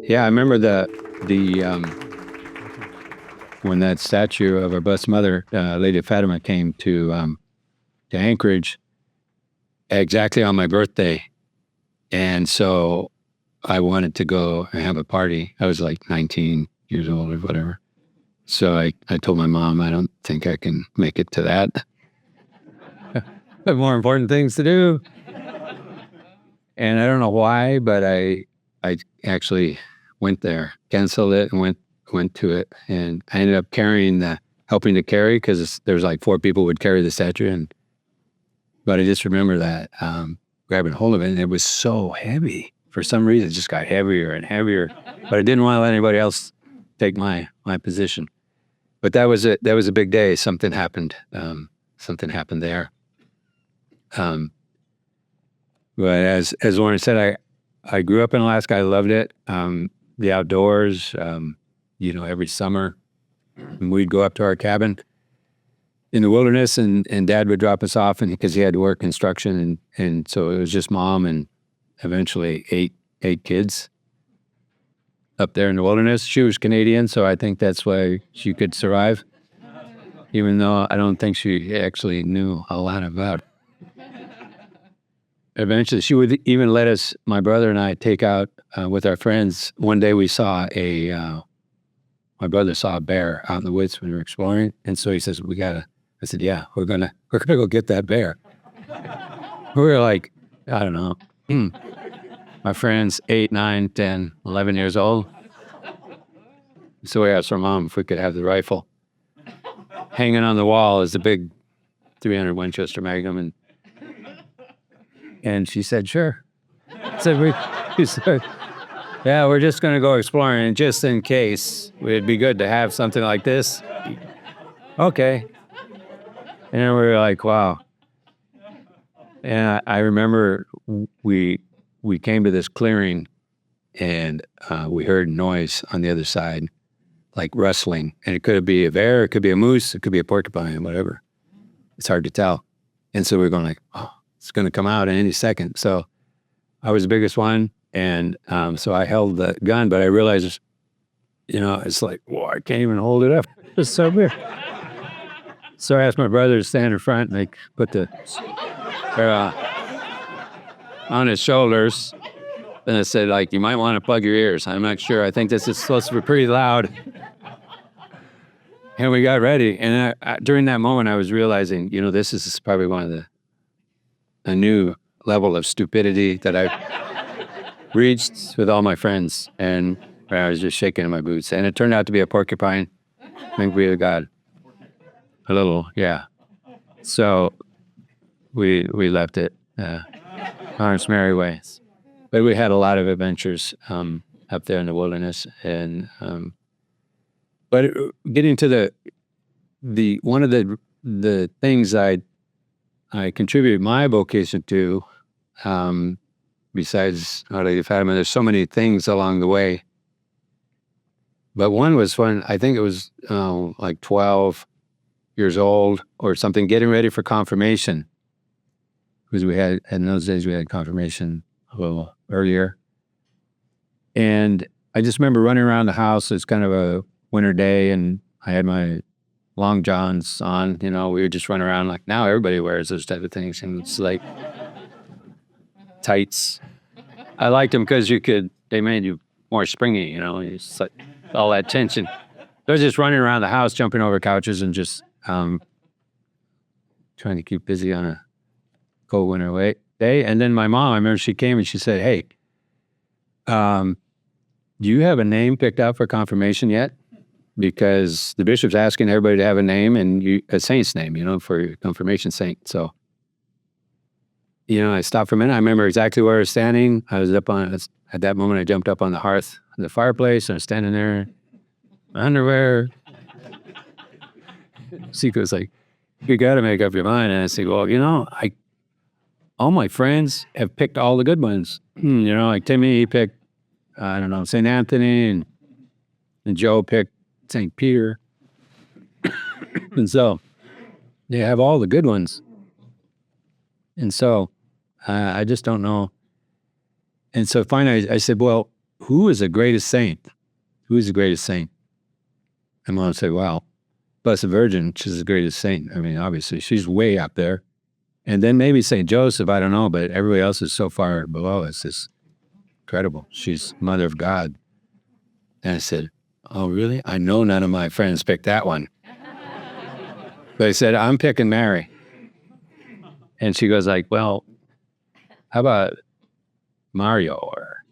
Yeah, I remember the when that statue of our blessed mother, Lady Fatima, came to Anchorage exactly on my birthday, and so I wanted to go and have a party. I was like 19 years old or whatever. So I told my mom, I don't think I can make it to that. I have more important things to do. And I don't know why, but I actually went there, canceled it, and went to it. And I ended up helping to carry, because there's like 4 people would carry the statue. But I just remember that grabbing hold of it, and it was so heavy. For some reason, it just got heavier and heavier. But I didn't want to let anybody else take my position. But that was a big day. Something happened. Something happened there. But as Lauren said, I grew up in Alaska. I loved it. The outdoors. Every summer we'd go up to our cabin in the wilderness, and Dad would drop us off, and because he had to work construction, and so it was just Mom and eventually eight kids up there in the wilderness. She was Canadian, so I think that's why she could survive, even though I don't think she actually knew a lot about it. Eventually, she would even let us, my brother and I, take out with our friends. One day we saw my brother saw a bear out in the woods when we were exploring, and so he says, I said, yeah, we're gonna go get that bear. We were like, I don't know, my friends, 8, 9, 10, 11 years old. So we asked our mom if we could have the rifle. Hanging on the wall is a big 300 Winchester Magnum, and she said, sure. So we said, yeah, we're just going to go exploring, and just in case, it'd be good to have something like this. Okay. And then we were like, wow. And I remember we came to this clearing, and we heard noise on the other side, like rustling. And it could be a bear, it could be a moose, it could be a porcupine, whatever. It's hard to tell. And so we're going like, oh, it's going to come out in any second. So I was the biggest one. And so I held the gun, but I realized, it's like, whoa, I can't even hold it up. It's so weird. So I asked my brother to stand in front, and they put the on his shoulders. And I said, you might want to plug your ears. I'm not sure. I think this is supposed to be pretty loud. And we got ready. And during that moment, I was realizing, this is probably one of a new level of stupidity that I've reached with all my friends. And I was just shaking in my boots. And it turned out to be a porcupine. I think we got a little, yeah. So we left it on its merry ways. But we had a lot of adventures up there in the wilderness. And but getting to the one of the things I contributed my vocation to, besides Our Lady of Fatima, there's so many things along the way. But one was when I think it was like 12 years old or something, getting ready for confirmation. Because in those days, we had confirmation a little earlier. And I just remember running around the house. It's kind of a winter day, and I had my long johns on. We would just run around like now everybody wears those type of things. And it's like tights. I liked them because they made you more springy, it's like all that tension. I was just running around the house, jumping over couches and just trying to keep busy on a cold winter day. And then my mom, I remember she came and she said, hey, do you have a name picked out for confirmation yet? Because the bishop's asking everybody to have a name, and a saint's name, for your confirmation saint. So, I stopped for a minute. I remember exactly where I was standing. I was at that moment, I jumped up on the hearth of the fireplace, and I was standing there, my underwear. Sika was like, you got to make up your mind. And I said, well, all my friends have picked all the good ones. Like Timmy, he picked, I don't know, St. Anthony, and Joe picked St. Peter. And so they have all the good ones. And so I just don't know. And so finally I said, well, who is the greatest saint? Who is the greatest saint? And Mom said, well, Blessed Virgin, she's the greatest saint. I mean, obviously, she's way up there. And then maybe St. Joseph, I don't know, but everybody else is so far below us. It's incredible. She's Mother of God. And I said, oh, really? I know none of my friends picked that one. But I said, I'm picking Mary. And she goes like, well, how about Mario or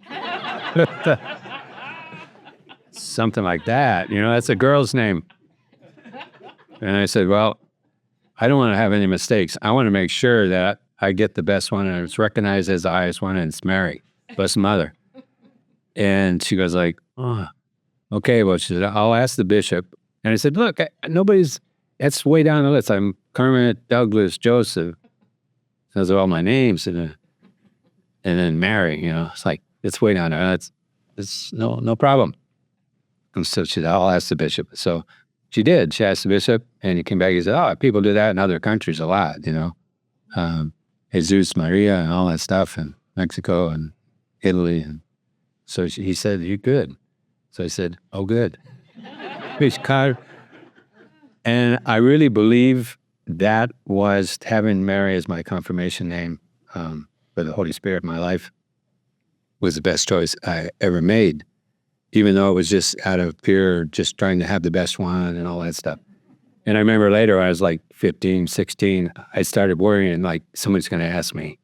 something like that? That's a girl's name. And I said, well, I don't want to have any mistakes. I want to make sure that I get the best one and it's recognized as the highest one, and it's Mary, Blessed Mother. And she goes like, oh, okay. Well, she said, I'll ask the bishop. And I said, look, that's way down the list. I'm Kermit, Douglas, Joseph. Those are all my names. And then Mary, it's like, it's way down there. It's no problem. And so she said, I'll ask the bishop. So she did. She asked the bishop, and he came back. He said, oh, people do that in other countries a lot, Jesus, Maria, and all that stuff, in Mexico and Italy. And so he said, you're good. So I said, oh, good. And I really believe that was having Mary as my confirmation name for the Holy Spirit in my life was the best choice I ever made, even though it was just out of pure, just trying to have the best one and all that stuff. And I remember later, I was like 15, 16, I started worrying, like, somebody's going to ask me,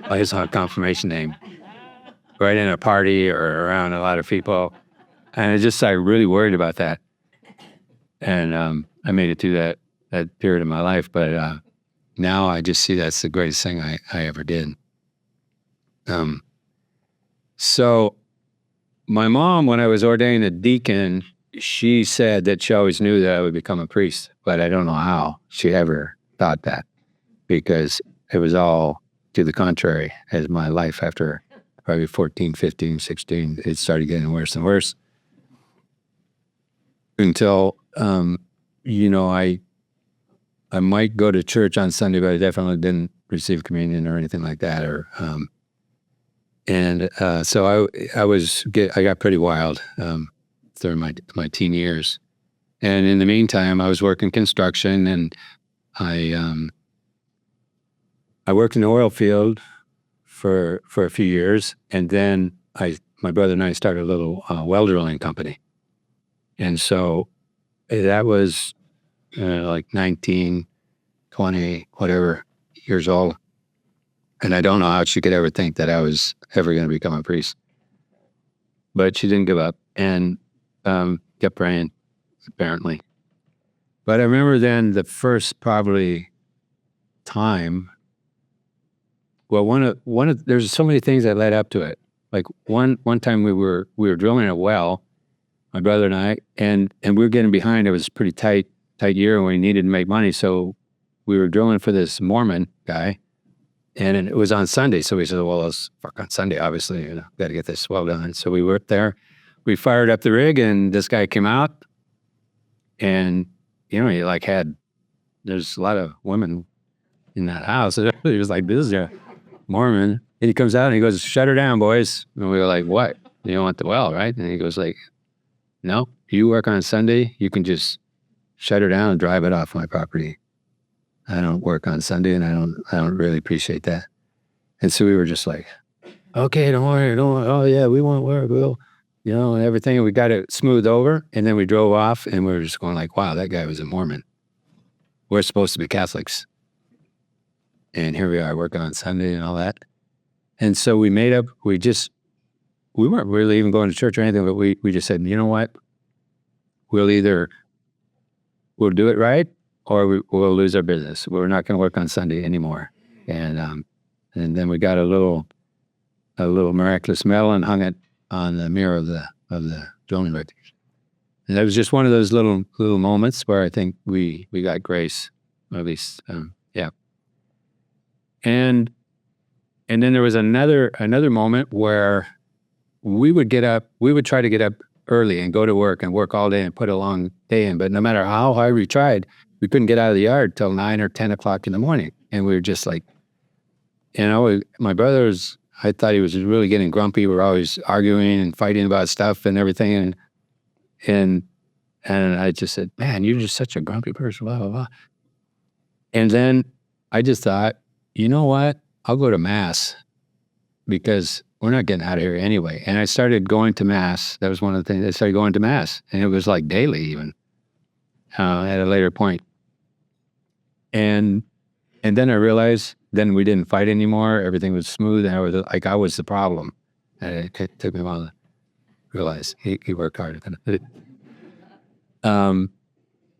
what is our confirmation name? Right in a party or around a lot of people. And I really worried about that. And I made it through that period of my life. But now I just see that's the greatest thing I ever did. So my mom, when I was ordained a deacon, she said that she always knew that I would become a priest, but I don't know how she ever thought that, because it was all to the contrary as my life after probably 14, 15, 16, it started getting worse and worse until, I might go to church on Sunday, but I definitely didn't receive communion or anything like that. So I got pretty wild during my teen years. And in the meantime, I was working construction, and I worked in the oil field for a few years, and then my brother and I started a little well drilling company. And so that was like 19, 20, whatever years old. And I don't know how she could ever think that I was ever going to become a priest. But she didn't give up and kept praying, apparently. But I remember then the first probably time, well, there's so many things that led up to it. Like one time we were drilling a well, my brother and I, and we were getting behind. It was a pretty tight year, and we needed to make money. So we were drilling for this Mormon guy, and it was on Sunday. So we said, well, let's fuck on Sunday, obviously, got to get this well done. So we worked there. We fired up the rig, and this guy came out, and, he there's a lot of women in that house. He was like, this is a Mormon. And he comes out and he goes, shut her down, boys. And we were like, what? You don't want the well, right? And he goes like, no, you work on Sunday, you can just shut her down and drive it off my property. I don't work on Sunday, and I don't really appreciate that. And so we were just like, okay, don't worry. Oh yeah, we won't work. We'll, and everything. And we got it smoothed over, and then we drove off, and we were just going like, wow, that guy was a Mormon. We're supposed to be Catholics. And here we are working on Sunday and all that. And so we made up, we weren't really even going to church or anything, but we just said, you know what? We'll do it right, or we'll lose our business. We're not going to work on Sunday anymore. And then we got a little miraculous medal and hung it on the mirror of the drilling rig. And that was just one of those little moments where I think we got grace, at least, yeah. And then there was another moment where we would try to get up early and go to work and work all day and put a long day in. But no matter how hard we tried, we couldn't get out of the yard till 9 or 10 o'clock in the morning. And we were just like, my brother's I thought he was really getting grumpy. We're always arguing and fighting about stuff and everything. And I just said, man, you're just such a grumpy person, blah, blah, blah. And then I just thought, you know what? I'll go to Mass because we're not getting out of here anyway. And I started going to Mass. That was one of the things. I started going to Mass. And it was like daily even at a later point. And then I realized then we didn't fight anymore. Everything was smooth. And I was the problem. And it took me a while to realize he worked hard.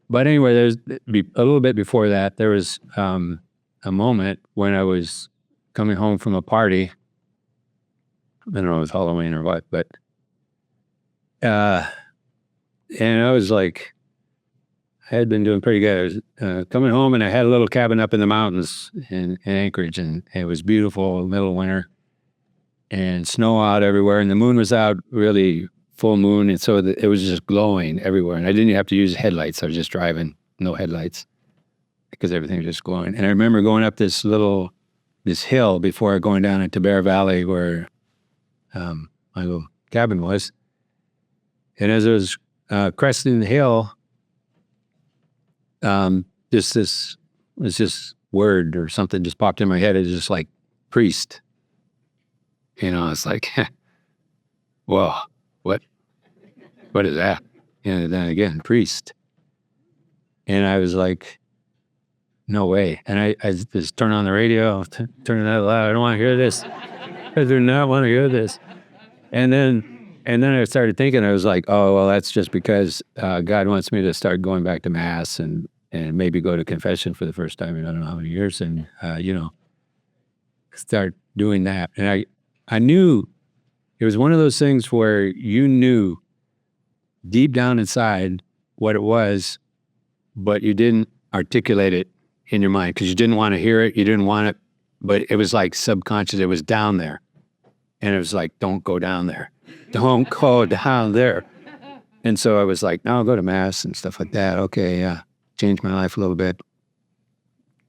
But anyway, there's a little bit before that, there was a moment when I was coming home from a party. I don't know if it was Halloween or what, but and I was like, I had been doing pretty good. I was coming home and I had a little cabin up in the mountains in Anchorage, and it was beautiful, middle of winter, and snow out everywhere, and the moon was out, really full moon, and so it was just glowing everywhere, and I didn't have to use headlights. I was just driving, no headlights, because everything was just glowing. And I remember going up this hill before going down into Bear Valley where my little cabin was, and as I was cresting the hill, just this word or something just popped in my head. It was just like priest. It's like, well, what is that? And then again, priest. And I was like, no way. And I just turned on the radio, turning that loud. I don't want to hear this. I do not want to hear this. And then I started thinking, I was like, oh, well, that's just because God wants me to start going back to Mass and maybe go to confession for the first time in I don't know how many years, and, start doing that. And I knew it was one of those things where you knew deep down inside what it was, but you didn't articulate it in your mind because you didn't want to hear it. You didn't want it, but it was like subconscious. It was down there. And it was like, don't go down there. Don't go down there. And so I was like, no, I'll go to Mass and stuff like that. Okay, yeah. Changed my life a little bit.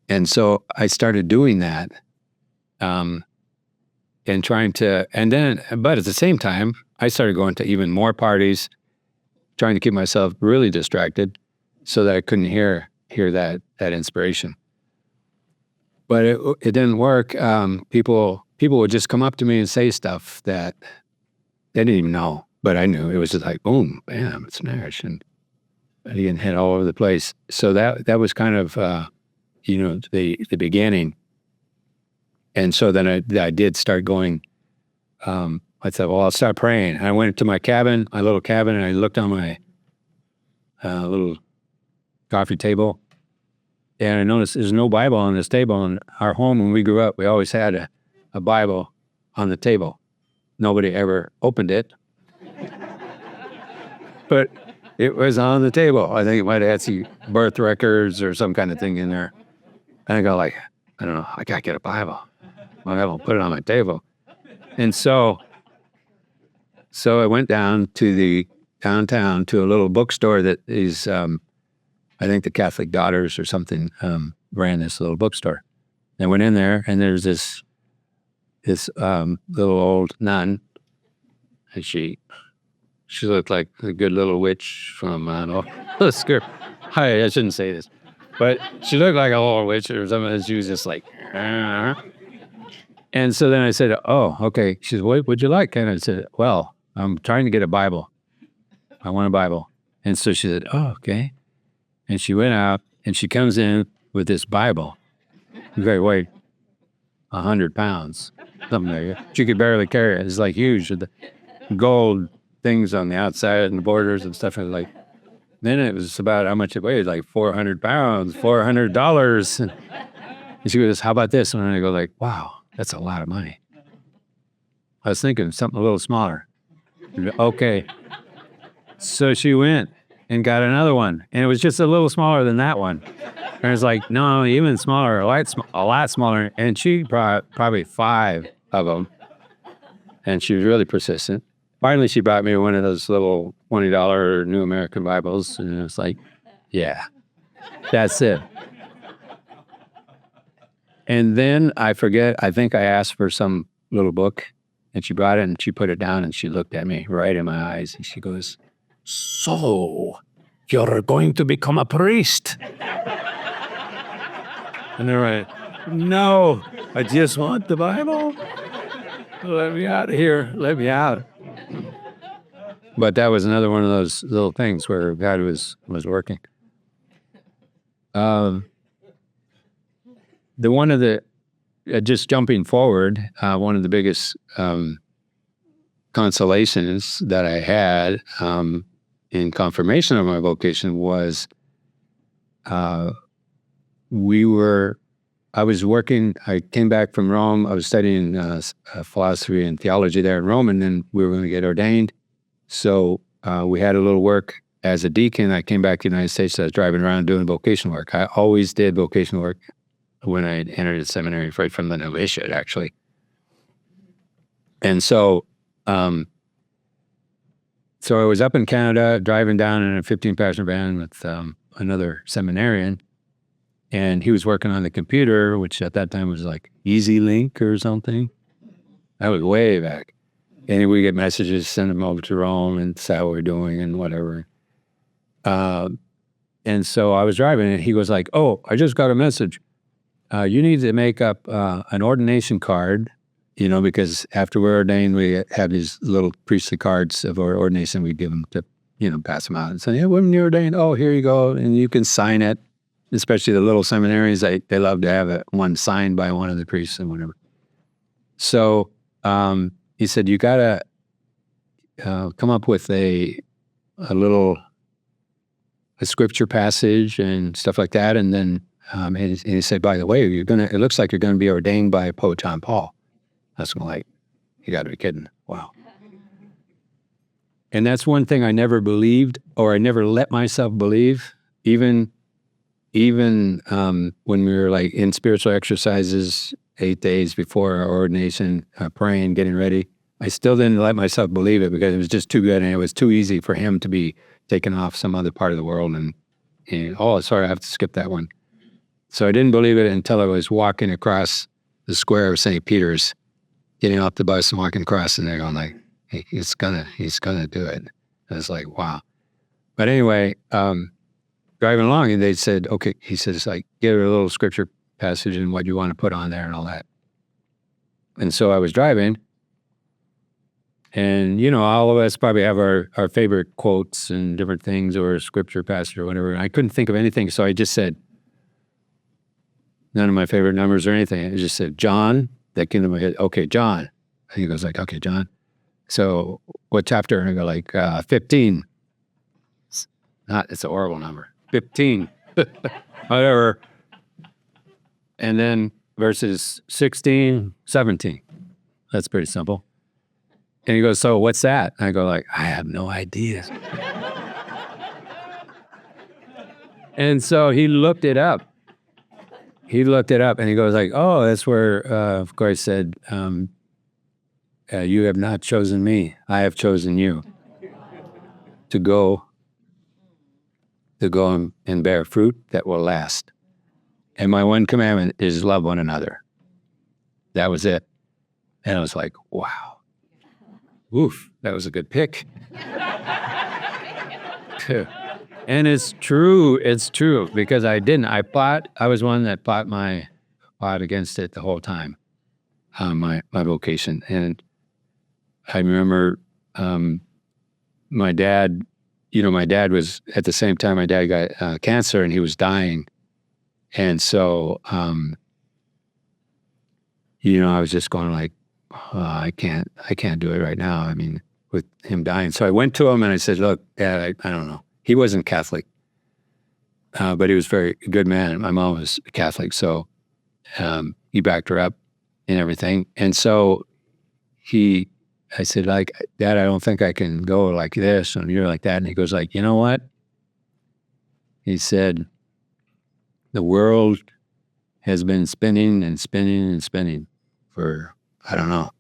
And so I started doing that and trying to, but at the same time, I started going to even more parties, trying to keep myself really distracted so that I couldn't hear that inspiration. But it didn't work. People would just come up to me and say stuff that they didn't even know, but I knew. It was just like, boom, bam, it's Nash. And getting hit all over the place. So that was kind of, the beginning. And so then I did start going, I thought, well, I'll start praying. And I went to my little cabin, and I looked on my little coffee table, and I noticed there's no Bible on this table. In our home, when we grew up, we always had a Bible on the table. Nobody ever opened it. But it was on the table. I think it might have had some birth records or some kind of thing in there. And I go like, I don't know, I got to get a Bible. I'll put it on my table. And so I went down to downtown to a little bookstore that is, I think the Catholic Daughters or something ran this little bookstore. I went in there, and there's this little old nun, and she looked like a good little witch from, I don't know, skirt. I shouldn't say this, but she looked like a little witch or something, and she was just like, And so then I said, oh, okay. She said, what would you like? And I said, well, I'm trying to get a Bible. I want a Bible. And so she said, oh, okay. And she went out, and she comes in with this Bible. Very weighed 100 pounds, something like that. She could barely carry it. It's like huge with the gold things on the outside and the borders and stuff. And like, then it was about how much it weighed, like 400 pounds, $400. And she goes, how about this? And I go like, wow, that's a lot of money. I was thinking something a little smaller. Okay. So she went and got another one, and it was just a little smaller than that one. And I was like, no, even smaller, a lot smaller. And she brought probably 5 of them, and she was really persistent. Finally, she brought me one of those little $20 New American Bibles, and it was like, yeah, that's it. And then I think I asked for some little book, and she brought it and she put it down and she looked at me right in my eyes and she goes, "So, you're going to become a priest?" And they're like, "No, I just want the Bible. Let me out of here. Let me out." But that was another one of those little things where God was working. The one of the just jumping forward, one of the biggest consolations that I had in confirmation of my vocation was I was working. I came back from Rome. I was studying philosophy and theology there in Rome, and then we were going to get ordained. So we had a little work as a deacon. I came back to the United States. I was driving around doing vocational work. I always did vocational work when I entered the seminary, right from the novitiate, actually. And so I was up in Canada, driving down in a 15-passenger van with another seminarian, and he was working on the computer, which at that time was like EasyLink or something. That was way back. And we get messages, send them over to Rome, and see how we're doing and whatever. And so I was driving, and he was like, "Oh, I just got a message. You need to make up an ordination card, because after we're ordained, we have these little priestly cards of our ordination. We give them to, pass them out and say, 'Yeah, when you're ordained, oh, here you go, and you can sign it.'" Especially the little seminaries, they love to have one signed by one of the priests and whatever. So he said, "You gotta come up with a scripture passage and stuff like that, and then and he said, by the way, it looks like you're gonna be ordained by Pope John Paul." I was like, "You got to be kidding!" Wow. And that's one thing I never believed, or I never let myself believe, even when we were like in spiritual exercises 8 days before our ordination, praying, getting ready. I still didn't let myself believe it because it was just too good, and it was too easy for him to be taken off some other part of the world. And oh, sorry, I have to skip that one. So I didn't believe it until I was walking across the square of St. Peter's, getting off the bus and walking across, and they're going like, "Hey, he's gonna do it." And I was like, wow. But anyway, driving along, and they said, "Okay," he says, like, "get a little scripture passage and what you want to put on there and all that." And so I was driving, and all of us probably have our favorite quotes and different things, or a scripture passage or whatever. And I couldn't think of anything, so I just said none of my favorite numbers or anything. I just said John. That came to my head. Okay, John. And he goes like, "Okay, John. So what chapter?" And I go like 15. It's a horrible number. 15. Whatever. And then verses 16, 17. That's pretty simple. And he goes, "So what's that?" And I go like, "I have no idea." And so he looked it up. And he goes like, "Oh, that's where, of course, said, you have not chosen me. I have chosen you to go and bear fruit that will last. And my one commandment is love one another." That was it. And I was like, wow. Oof, that was a good pick. And it's true, because I was one that fought against it the whole time, my vocation. And I remember my dad was, at the same time, my dad got cancer and he was dying. And so, I was just going like, oh, I can't do it right now. I mean, with him dying. So I went to him and I said, "Look, Dad, I don't know." He wasn't Catholic, but he was a very good man. My mom was Catholic, so he backed her up and everything. And so I said, like, "Dad, I don't think I can go like this and you're like that." And he goes like, "You know what?" He said, "The world has been spinning and spinning and spinning for, I don't know,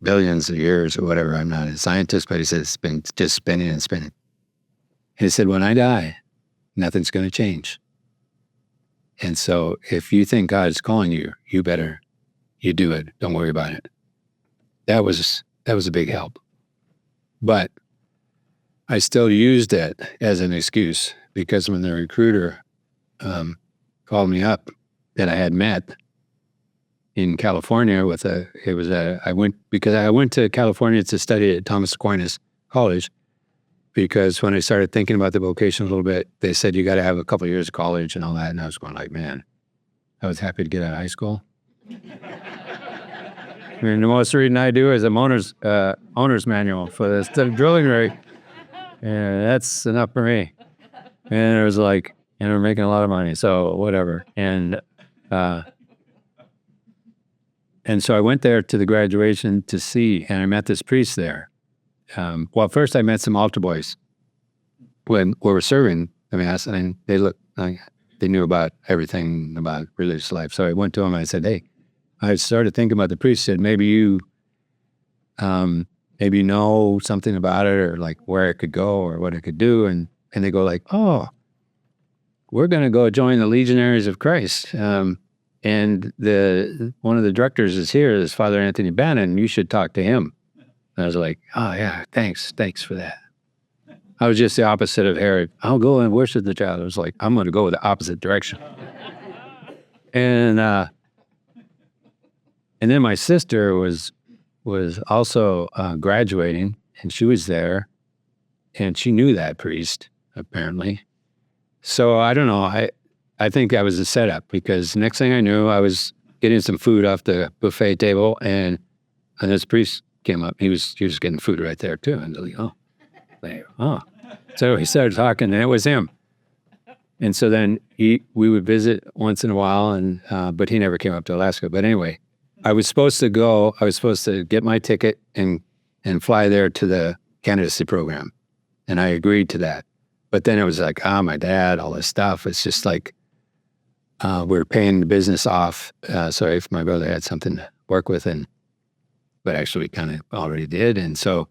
billions of years or whatever. I'm not a scientist," but he said it's been just spinning and spinning. And he said, "When I die, nothing's going to change. And so if you think God is calling you, you do it. Don't worry about it." that was a big help. But I still used it as an excuse because when the recruiter called me up that I had met in California I went to California to study at Thomas Aquinas College because when I started thinking about the vocation a little bit, they said you got to have a couple of years of college and all that. And I was going like, man, I was happy to get out of high school. I mean, the most reading I do is an owner's manual for this drilling rig. And that's enough for me. And it was like, and we're making a lot of money, so whatever. And so I went there to the graduation to see, and I met this priest there. Well, first I met some altar boys when we were serving the Mass, and they looked like they knew about everything about religious life. So I went to them and I said, hey, I started thinking about the priest. Said, maybe you know something about it or like where it could go or what it could do. And they go like, oh, we're going to go join the Legionaries of Christ. And one of the directors is here, is Father Anthony Bannon. You should talk to him. And I was like, oh yeah, thanks for that. I was just the opposite of Herod. I'll go and worship the child. I was like, I'm going to go the opposite direction. And then my sister was also graduating, and she was there, and she knew that priest apparently. So I don't know. I think that was a setup because next thing I knew, I was getting some food off the buffet table, and this priest came up. He was getting food right there too. And like, so he started talking, and it was him. And so then we would visit once in a while, and but he never came up to Alaska. But anyway, I was supposed to go. I was supposed to get my ticket and fly there to the candidacy program, and I agreed to that. But then it was like, my dad, all this stuff. It's just like we're paying the business off. So if my brother had something to work with, but actually we kind of already did. And so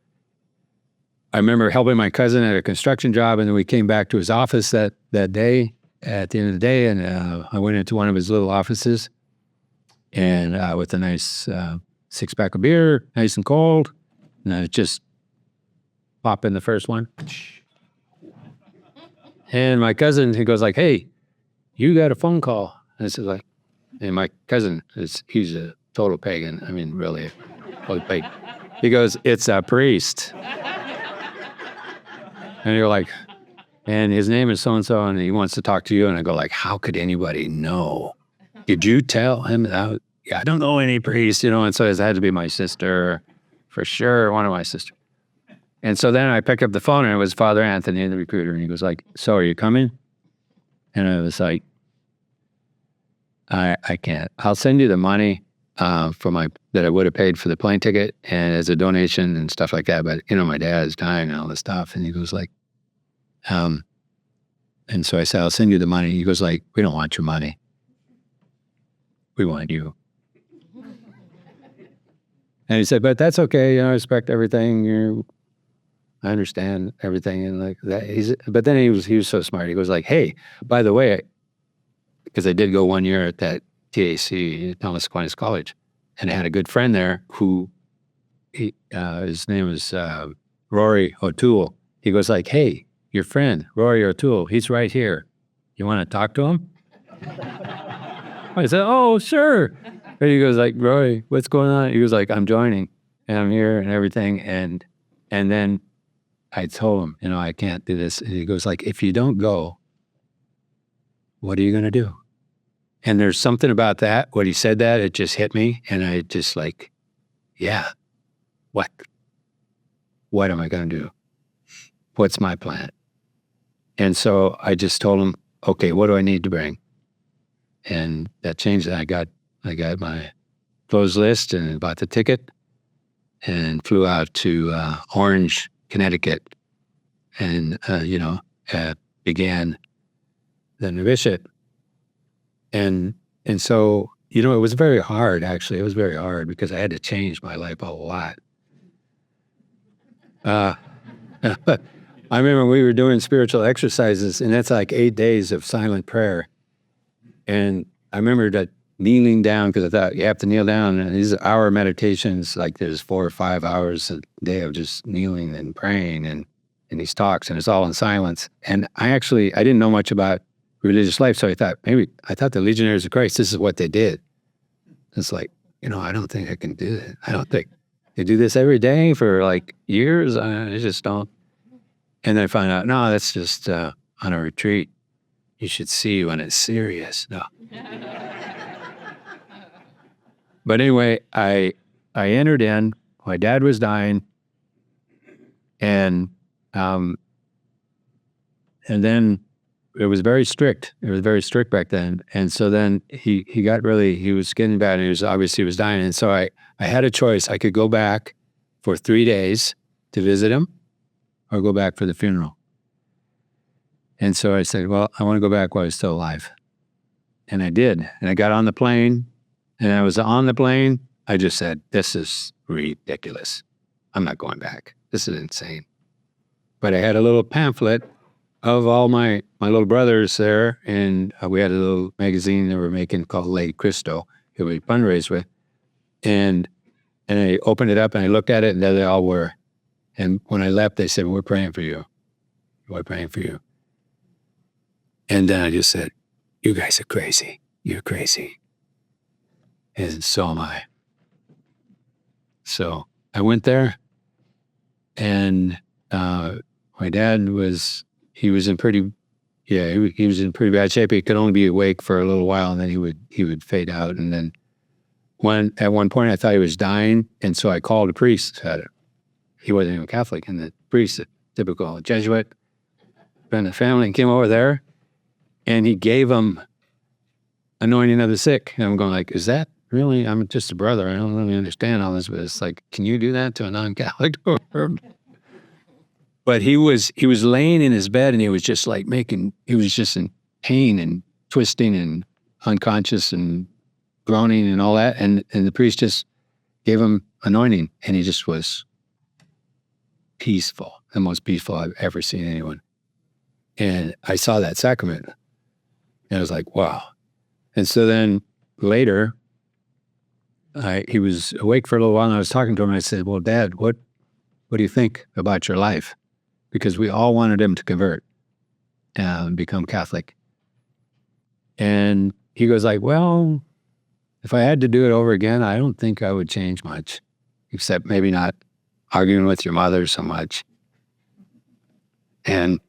I remember helping my cousin at a construction job, and then we came back to his office that day at the end of the day, and I went into one of his little offices, and with a nice 6-pack of beer, nice and cold, and I just pop in the first one. And my cousin, he goes like, hey, you got a phone call. And I said like, and my cousin, he's a total pagan. I mean, really, totally pagan. He goes, it's a priest. And you're like, and his name is so-and-so, and he wants to talk to you. And I go like, how could anybody know? Did you tell him that? Yeah, I don't know any priest, and so it had to be my sister, for sure, one of my sisters. And so then I picked up the phone, and it was Father Anthony, the recruiter, and he was like, so are you coming? And I was like, I can't. I'll send you the money that I would have paid for the plane ticket and as a donation and stuff like that. But, my dad is dying and all this stuff. And he goes like, and so I said, I'll send you the money. He goes like, we don't want your money. We want you. And he said, but that's okay. I respect everything. I understand everything and like that. But then he was so smart. He goes like, hey, by the way, because I did go 1 year at that TAC, Thomas Aquinas College, and I had a good friend there who, his name was Rory O'Toole. He goes like, hey, your friend, Rory O'Toole, he's right here. You want to talk to him? I said, oh, sure. And he goes like, Rory, what's going on? He was like, I'm joining, and I'm here and everything. And then I told him, I can't do this. And he goes like, if you don't go, what are you going to do? And there's something about that. When he said that, it just hit me. And I just like, yeah, what am I going to do? What's my plan? And so I just told him, okay, what do I need to bring? And that changed. I got my closed list and bought the ticket and flew out to Orange, Connecticut, and began the novitiate. And so it was very hard. Actually, it was very hard because I had to change my life a lot. But I remember we were doing spiritual exercises, and that's like 8 days of silent prayer. And I remember that kneeling down because I thought you have to kneel down. And these hour meditations, like there's 4 or 5 hours a day of just kneeling and praying and these talks, and it's all in silence. And I didn't know much about religious life, so I thought the Legionnaires of Christ, this is what they did. It's like, I don't think I can do it. I don't think they do this every day for like years. I just don't. And then I find out, no, that's just on a retreat. You should see when it's serious. No. But anyway, I entered in. My dad was dying, and then it was very strict. It was very strict back then. And so then he was getting bad, and he was dying. And so I had a choice. I could go back for 3 days to visit him or go back for the funeral. And so I said, well, I want to go back while he's still alive. And I did. And I got on the plane, and I was on the plane. I just said, this is ridiculous. I'm not going back. This is insane. But I had a little pamphlet of all my little brothers there, and we had a little magazine they were making called Lady Cristo, that we fundraised with. And I opened it up, and I looked at it, and there they all were. And when I left, they said, we're praying for you. We're praying for you. And then I just said, you guys are crazy. You're crazy. And so am I. So I went there, and my dad was in pretty bad shape. He could only be awake for a little while, and then he would fade out. And then at one point I thought he was dying, and so I called a priest. He wasn't even Catholic, and the priest, a typical Jesuit, been a family, and came over there, and he gave him anointing of the sick. And I'm going like, is that really? I'm just a brother. I don't really understand all this, but it's like, can you do that to a non-Catholic? But he was laying in his bed, and he was just like he was just in pain and twisting and unconscious and groaning and all that. And the priest just gave him anointing, and he just was peaceful, the most peaceful I've ever seen anyone. And I saw that sacrament, and I was like, wow. And so then later, he was awake for a little while, and I was talking to him, and I said, well, Dad, what do you think about your life? Because we all wanted him to convert and become Catholic. And he goes like, well, if I had to do it over again, I don't think I would change much, except maybe not arguing with your mother so much. And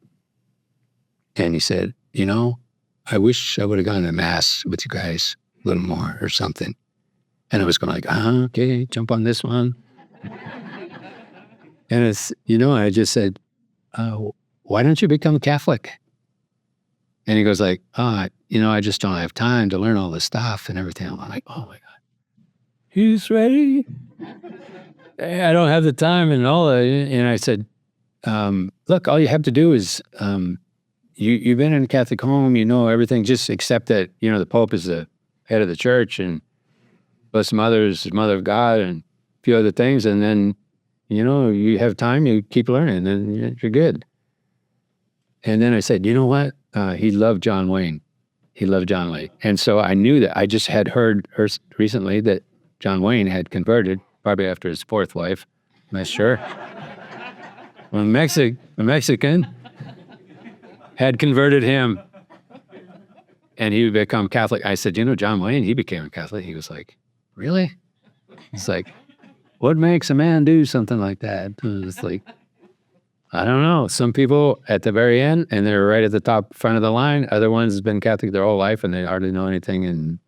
he said, I wish I would have gone to Mass with you guys a little more or something. And I was going like, okay, jump on this one. And it's, I just said, why don't you become Catholic? And he goes like, I just don't have time to learn all this stuff and everything. I'm like, oh my God, he's ready. I don't have the time and all that. And I said, look, all you have to do is, you've been in a Catholic home, you know everything, just accept that, the Pope is the head of the church, and Blessed Mother is the Mother of God, and a few other things. And then, you have time, you keep learning, and you're good. And then I said, you know what? He loved John Wayne. He loved John Wayne. And so I knew that. I just had heard recently that John Wayne had converted, probably after his fourth wife. I'm not sure. Well, a Mexican had converted him, and he would become Catholic. I said, John Wayne, he became a Catholic. He was like, really? It's like, what makes a man do something like that? It's like, I don't know. Some people at the very end, and they're right at the top front of the line. Other ones has been Catholic their whole life, and they hardly know anything. And,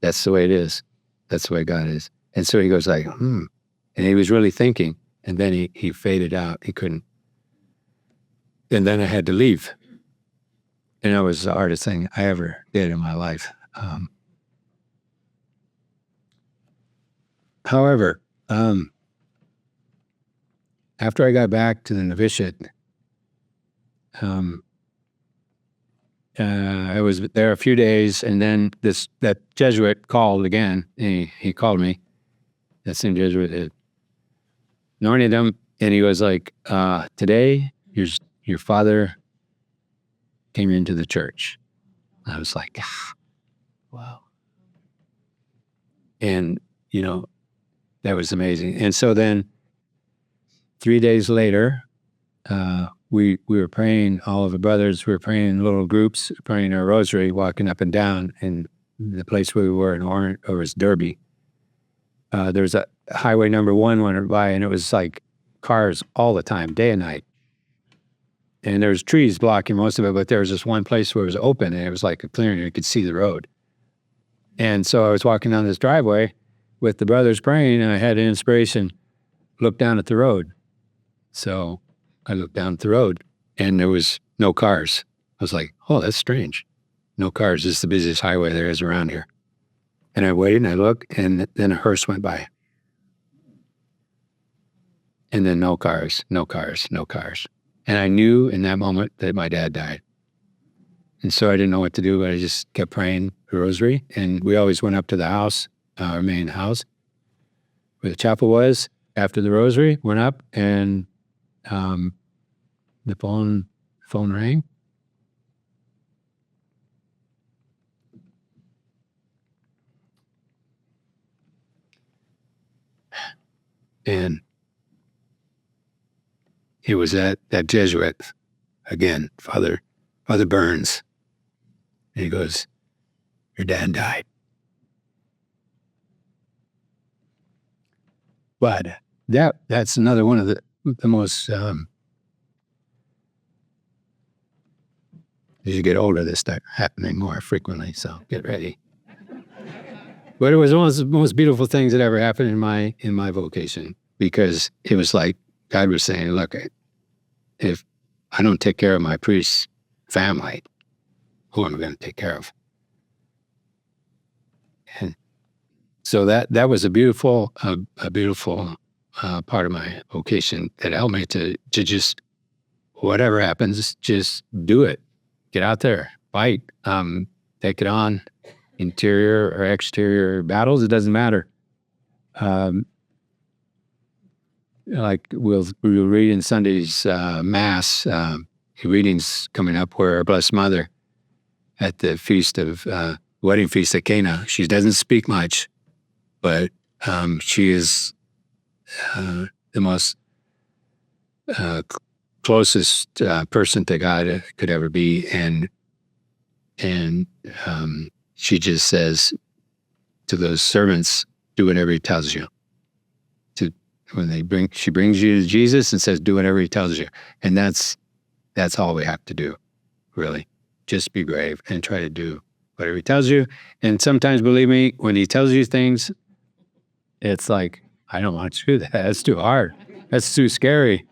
that's the way it is. That's the way God is. And so he goes like, And he was really thinking. And then he faded out. He couldn't. And then I had to leave. And it was the hardest thing I ever did in my life. However, after I got back to the novitiate, I was there a few days, and then that Jesuit called again. He called me. That same Jesuit had anointed him, and he was like, today, your father came into the church. I was like, wow. And, that was amazing. And so then 3 days later, we were praying, all of the brothers, we were praying in little groups, praying our rosary, walking up and down. And the place where we were in Orange, or was Derby, there was a highway number 1 went by, and it was like cars all the time, day and night. And there was trees blocking most of it, but there was this one place where it was open, and it was like a clearing, and you could see the road. And so I was walking down this driveway with the brothers praying, and I had an inspiration, look down at the road. So I looked down at the road, and there was no cars. I was like, oh, that's strange. No cars. This is the busiest highway there is around here. And I waited, and I looked, and then a hearse went by. And then no cars, no cars, no cars. And I knew in that moment that my dad died. And so I didn't know what to do, but I just kept praying the rosary. And we always went up to the house, our main house, where the chapel was. After the rosary, went up, and the phone rang. And it was that Jesuit again, Father Burns. And he goes, your dad died. But that's another one of the most, as you get older, this start happening more frequently, so get ready. But it was one of the most beautiful things that ever happened in my vocation, because it was like God was saying, look, if I don't take care of my priest's family, who am I going to take care of? And so that was a beautiful part of my vocation that helped me to just, whatever happens, just do it. Get out there, fight, take it on, interior or exterior battles, it doesn't matter. Like we'll read in Sunday's Mass, readings coming up where our Blessed Mother at the wedding feast at Cana, she doesn't speak much, but she is the most closest person to God could ever be, and she just says to those servants, do whatever he tells you. She brings you to Jesus and says, do whatever he tells you. And that's all we have to do, really. Just be brave and try to do whatever he tells you. And sometimes, believe me, when he tells you things, it's like, I don't want to do that. That's too hard. That's too scary.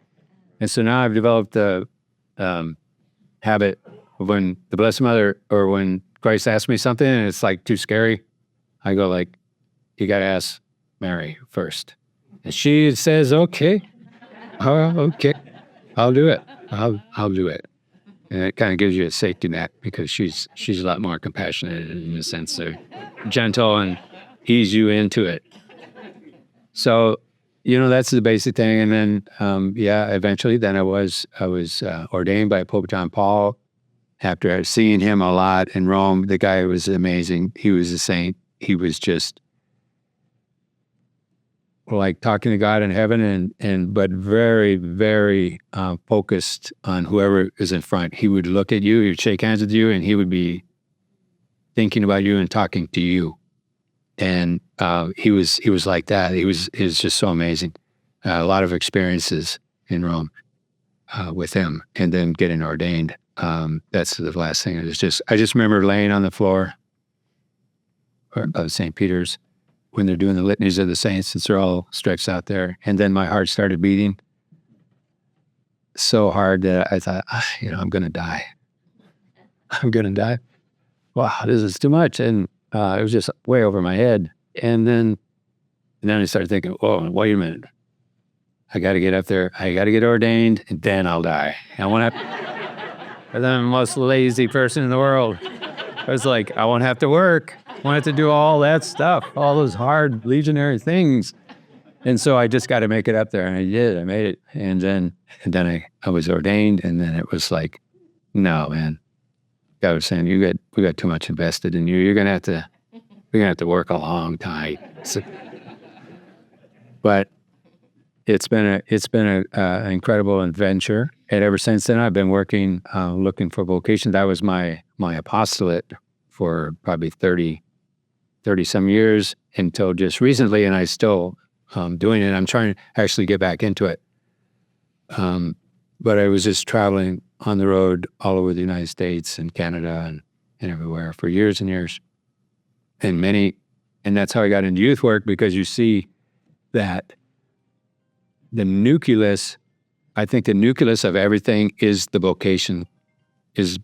And so now I've developed the habit of when the Blessed Mother or when Christ asks me something and it's like too scary, I go like, you got to ask Mary first. And she says, okay, okay, I'll do it. I'll do it. And it kind of gives you a safety net because she's a lot more compassionate in the sense of gentle and ease you into it. So, that's the basic thing. And then, eventually then I was ordained by Pope John Paul after seeing him a lot in Rome. The guy was amazing. He was a saint. He was just like talking to God in heaven but very, very focused on whoever is in front. He would look at you, he would shake hands with you, and he would be thinking about you and talking to you. And he was like that. He was just so amazing. A lot of experiences in Rome with him, and then getting ordained. That's the last thing. I just remember laying on the floor of St. Peter's when they're doing the litanies of the saints, since they're all stretched out there. And then my heart started beating so hard that I thought, I'm going to die. I'm going to die. Wow, this is too much. And it was just way over my head. And then I started thinking, whoa, wait a minute. I got to get up there. I got to get ordained, and then I'll die. I won't have. And then I'm the most lazy person in the world. I was like, I won't have to work. I won't have to do all that stuff, all those hard legionary things. And so I just got to make it up there, and I did. I made it, and then I was ordained, and then it was like, no, man. God was saying, we got too much invested in you. You're gonna have to we're gonna have to work a long time. But it's been an incredible adventure, and ever since then, I've been working, looking for vocations. That was my apostolate for probably 30 some years until just recently, and I still doing it. I'm trying to actually get back into it. But I was just traveling on the road all over the United States and Canada and everywhere for years and years, and that's how I got into youth work, because you see that the nucleus, I think the nucleus of everything is the vocation to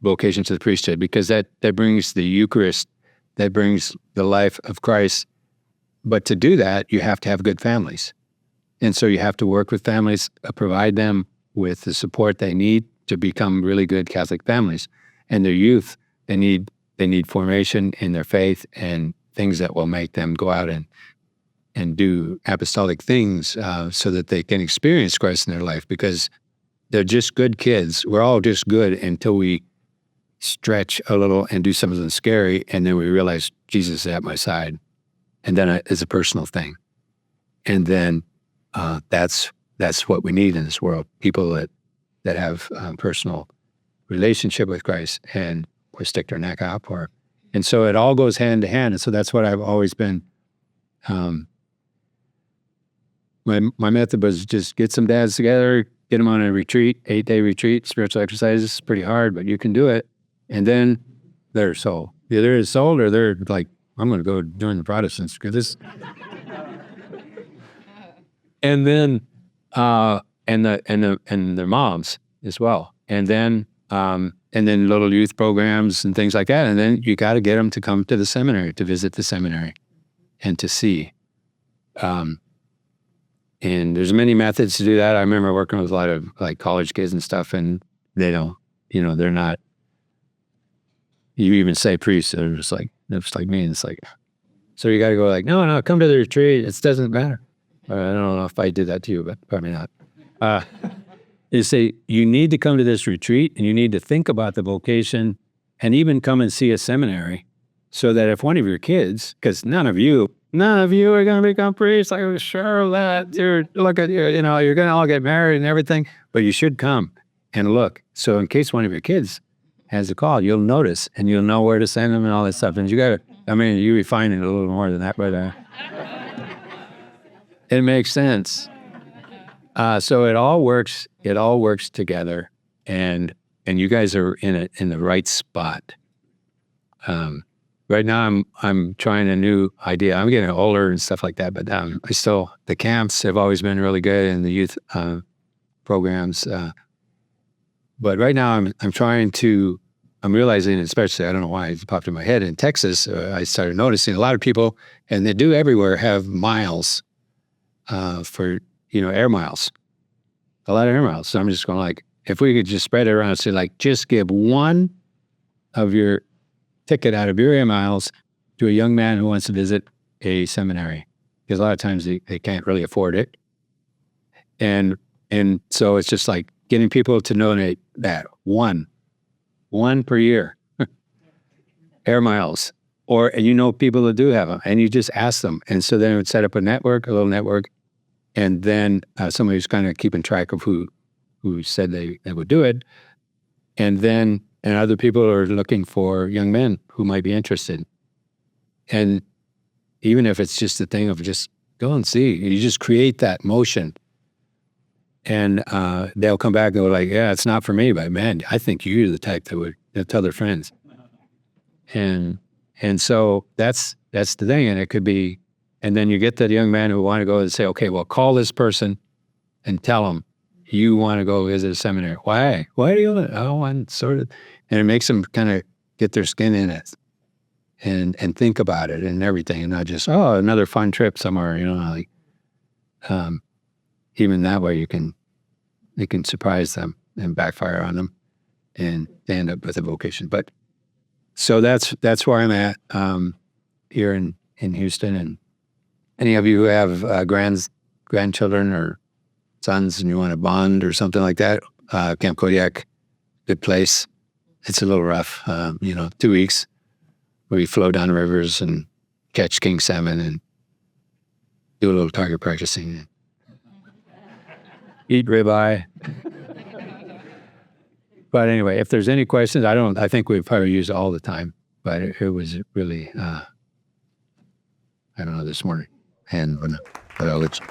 the priesthood, because that brings the Eucharist, that brings the life of Christ. But to do that, you have to have good families. And so you have to work with families, provide them with the support they need to become really good Catholic families. And their youth, they need formation in their faith and things that will make them go out and do apostolic things, so that they can experience Christ in their life, because they're just good kids. We're all just good until we stretch a little and do something scary, and then we realize Jesus is at my side. And then it's a personal thing. And then that's what we need in this world, people that have personal relationship with Christ and or stick their neck out for. And so it all goes hand to hand. And so that's what I've always been. My method was just get some dads together, get them on a retreat, 8-day retreat, spiritual exercises. Pretty hard, but you can do it. And then they're sold. Either it's sold or they're like, I'm going to go join the Protestants because this. And then and their moms as well. And then little youth programs and things like that. And then you got to get them to come to the seminary, to visit the seminary, and to see. And there's many methods to do that. I remember working with a lot of like college kids and stuff, and they don't, they're not. You even say priests, they're just like me, and it's like, so you got to go like, no, come to the retreat. It doesn't matter. I don't know if I did that to you, but probably not. You say you need to come to this retreat, and you need to think about the vocation, and even come and see a seminary, so that if one of your kids, because none of you are going to become priests. Like, sure, look at you, you're going to all get married and everything, but you should come and look. So in case one of your kids has a call, you'll notice, and you'll know where to send them and all that stuff. And you refine it a little more than that, but it makes sense. So it all works together, and you guys are in the right spot. Right now, I'm trying a new idea. I'm getting older and stuff like that, but the camps have always been really good, and the youth programs. But right now, I'm realizing, especially, I don't know why it popped in my head, in Texas, I started noticing a lot of people, and they do everywhere, have miles for, air miles. A lot of air miles. So I'm just going like, if we could just spread it around, say like, just give one of your ticket out of your air miles to a young man who wants to visit a seminary, because a lot of times they can't really afford it. And so it's just like getting people to donate that one per year, air miles, and people that do have them, and you just ask them. And so then it would set up a little network, and then somebody who's kind of keeping track of who said they would do it. And other people are looking for young men who might be interested. And even if it's just a thing of just go and see, you just create that motion. And they'll come back and go like, yeah, it's not for me, but man, I think you're the type that would tell their friends. And so that's the thing. And it could be, and then you get that young man who want to go and say, okay, well, call this person and tell them you want to go visit a seminary. Why? Why do you want to? Oh, and sort of, and it makes them kind of get their skin in it and think about it and everything, and not just, another fun trip somewhere, like, even that way you can surprise them and backfire on them and they end up with a vocation. But so that's where I'm at, here in Houston. And any of you who have grandchildren or sons and you want to bond or something like that, Camp Kodiak, good place. It's a little rough, 2 weeks where we flow down rivers and catch king salmon and do a little target practicing. And eat ribeye. But anyway, if there's any questions, I think we've probably used it all the time, but it was really, I don't know, this morning. And but I'll let you.